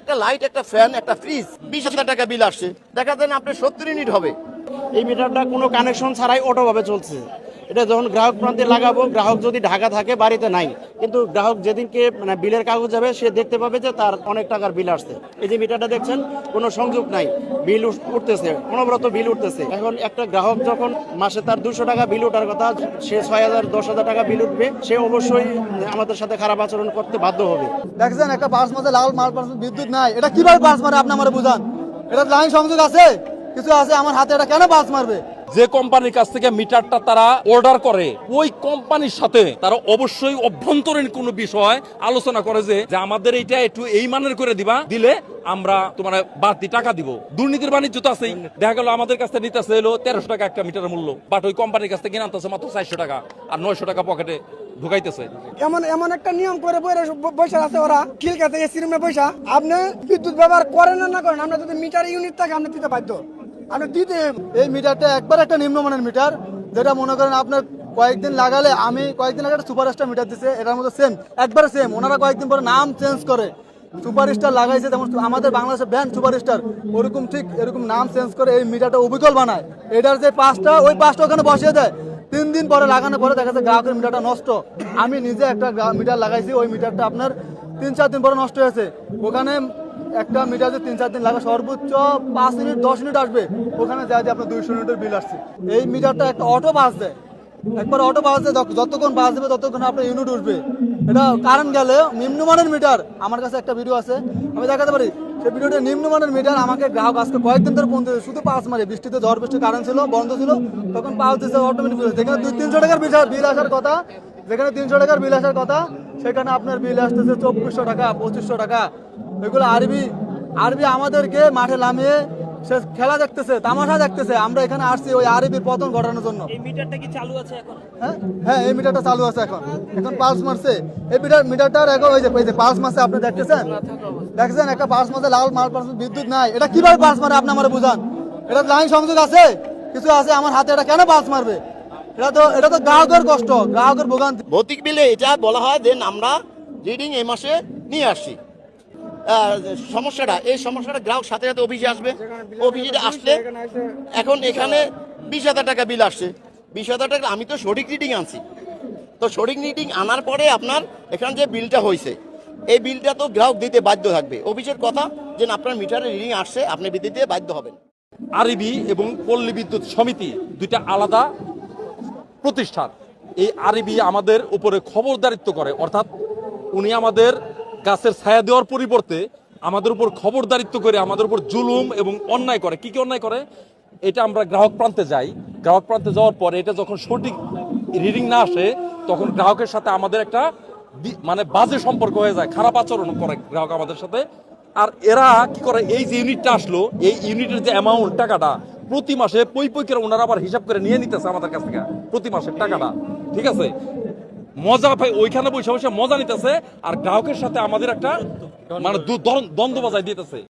একটা লাইট, একটা ফ্যান, একটা ফ্রিজ 20,000 টাকা বিল আসছে, দেখা যায় না আপনার 70 ইউনিট হবে। এই মিটারটা কোনো কানেকশন ছাড়াই অটোভাবে চলছে। এটা যখন গ্রাহক প্রান্তে লাগাবো, গ্রাহক যদি ঢাকা থাকে বাড়িতে নাই, কিন্তু গ্রাহক যেদিনকে বিলের কাগজ যাবে সে দেখতে পাবে যে তার অনেক টাকার বিল আসছে। এই যে মিটারটা দেখছেন কোনো সংযোগ নাই, বিল উঠতেছে, অনবরত বিল উঠতেছে। এখন একটা গ্রাহক যখন মাসে তার 200 টাকা বিল ওঠার কথা, সে 6,000 10,000 টাকা বিল উঠবে, সে অবশ্যই আমাদের সাথে খারাপ আচরণ করতে বাধ্য হবে। দেখছেন একটা বাস মাঝে লাল মাল বিদ্যুৎ নাই, এটা কিভাবে বাস মারে আপনি আমার বুঝান। এটা লাইন সংযোগ আছে, কিছু আছে আমার হাতে, এটা কেন বাস মারবে? যে কোম্পানির কাছ থেকে মিটারটা তারা অর্ডার করে ওই কোম্পানির সাথে তারা অবশ্যই অভ্যন্তরীণ কোনো বিষয় আলোচনা করে যে আমাদের এইটা একটু এই মানের করে দিবা, দিলে আমরা তোমার বাড়তি টাকা দিব। দুর্নীতির বাণিজ্য তো আছেই। দেখা গেল আমাদের কাছ থেকে নিতেছে হলো 1300 টাকা একটা মিটারের মূল্য, বাট ওই কোম্পানির কাছ থেকে কিনে আনতেছে মাত্র 400 টাকা আর 900 টাকা পকেটে ঢুকাইতেছে। এমন একটা নিয়ম করে বৈশা আছে ওরা, ঠিক আছে এসি রুমে বৈশা আপনি বিদ্যুৎ ব্যবহার করেন না করেন, আমরা যদি মিটার ইউনিট থাকে আপনি দিতে বাধ্য। আপনি দিতে এই মিটারটা একবার একটা নিম্নমানের মিটার, যেটা মনে করেন আপনার কয়েকদিন লাগালে, আমি কয়েকদিন আগে একটা সুপারস্টার মিটার দিছে, এটার মধ্যে সেম, একবারে সেম। ওনারা কয়েকদিন পরে নাম চেঞ্জ করে সুপারস্টার লাগাইছে, যেমন আমাদের বাংলাদেশের ব্যান্ড সুপারস্টার, ওরকম ঠিক এরকম নাম চেঞ্জ করে এই মিটারটা অবিকল বানায়। এটার যে পাঁচটা, ওই পাঁচটা ওখানে বসিয়ে দেয়। 3 দিন পরে লাগানোর পরে দেখা যাচ্ছে গ্রাহকের মিটারটা নষ্ট। আমি নিজে একটা মিটার লাগাইছি, ওই মিটারটা আপনার 3-4 দিন পরে নষ্ট হয়েছে। ওখানে একটা মিটার যে 3-4 দিন লাগে, সর্বোচ্চ 5 ইউনিট 10 ইউনিট আসবে, ওখানে যা দিয়ে আপনার 200 ইউনিটের বিল আসছে। এই মিটারটা একটা অটো বাস দেয়, একবার অটো বাস দেয়, যতক্ষণ বাস দেবে ততক্ষণ আপনার ইউনিট উঠবে। এটা কারেন্ট গেলে নিম্নমানের মিটার, আমার কাছে একটা ভিডিও আছে, আমি দেখাতে পারি। সেই ভিডিওটা নিম্নমানের মিটার আমাকে গ্রাহক আজকে কয়েকদিন ধরে ফোন দিয়েছে, শুধু পাঁচ মারে, বৃষ্টিতে ঝড় বৃষ্টি কারেন্ট ছিল, বন্ধ ছিল, তখন পাঁচ দিচ্ছে অটোমেটিক। যেখানে 200-300 টাকার বিল আসার কথা, যেখানে 300 টাকার বিল আসার কথা, সেখানে আপনার বিল আসতেছে 2400 টাকা, 2500 টাকা। এগুলো আরবি আমাদেরকে মাঠে নামিয়ে সে খেলা দেখতেছে, তামাশা দেখতেছে। আমরা এখানে আসছি ওই আরবির পতন ঘটানোর জন্য। এই মিটারটা কি চালু আছে এখন? হ্যাঁ, এই মিটারটা চালু আছে এখন পালস মারছে। এই মিটারটার এখন ওই যে পালস মারছে, আপনি দেখছেন একটা পালস মারছে, লাল মাল বিদ্যুৎ নাই, এটা কিভাবে পালস মারে আপনি আমার বুঝান। এটা লাইন সংযোগ আছে, কিছু আছে আমার হাতে, এটা কেন পালস মারবে? এটা তো গ্রাহকের কষ্ট, গ্রাহকের ভোগান্তি। ভৌতিক বিলে এটা বলা হয় যে আমরা রিডিং এই মাসে নিয়ে আসছি। এই সমস্যাটা গ্রাহক সাথে সাথে অফিসে আসবে, অফিসে আসলে এখন এখানে 20,000 টাকা বিল আসছে। 20,000 টাকা, আমি তো সঠিক রিডিং আনছি, তো সঠিক রিডিং আনার পরে আপনার এখানে যে বিলটা হয়েছে, এই বিলটা তো গ্রাহক দিতে বাধ্য থাকবে। অফিসের কথা যে আপনার মিটারে রিডিং আসছে, আপনি দিতে বাধ্য হবেন। আরবি এবং পল্লী বিদ্যুৎ সমিতি দুইটা আলাদা প্রতিষ্ঠান। এই আরবি আমাদের উপরে খবরদারিত্ব করে, অর্থাৎ উনি আমাদের গাছের ছায়া দেওয়ার পরিবর্তে আমাদের উপর খবরদারিত্ব করে আমাদের উপর জুলুম এবং অন্যায় করে। কি কি অন্যায় করে? এটা আমরা গ্রাহক প্রান্তে যাই, গ্রাহক প্রান্তে যাওয়ার পরে এটা যখন সঠিক রিডিং না আসে, তখন গ্রাহকের সাথে আমাদের একটা বাজে সম্পর্ক হয়ে যায়, খারাপ আচরণ করে গ্রাহক আমাদের সাথে। আর এরা কি করে, এই যে ইউনিটটা আসলো, এই ইউনিটের যে অ্যামাউন্ট, টাকাটা প্রতি মাসে পই করে ওনারা আবার হিসাব করে নিয়ে নিতেছে আমাদের কাছ থেকে প্রতি মাসের টাকাটা। ঠিক আছে, মজা ভাই, ওইখানে বসে বসে মজা নিতেছে, আর গ্রাহকের সাথে আমাদের একটা দ্বন্দ্ব বাজায় দিতেছে।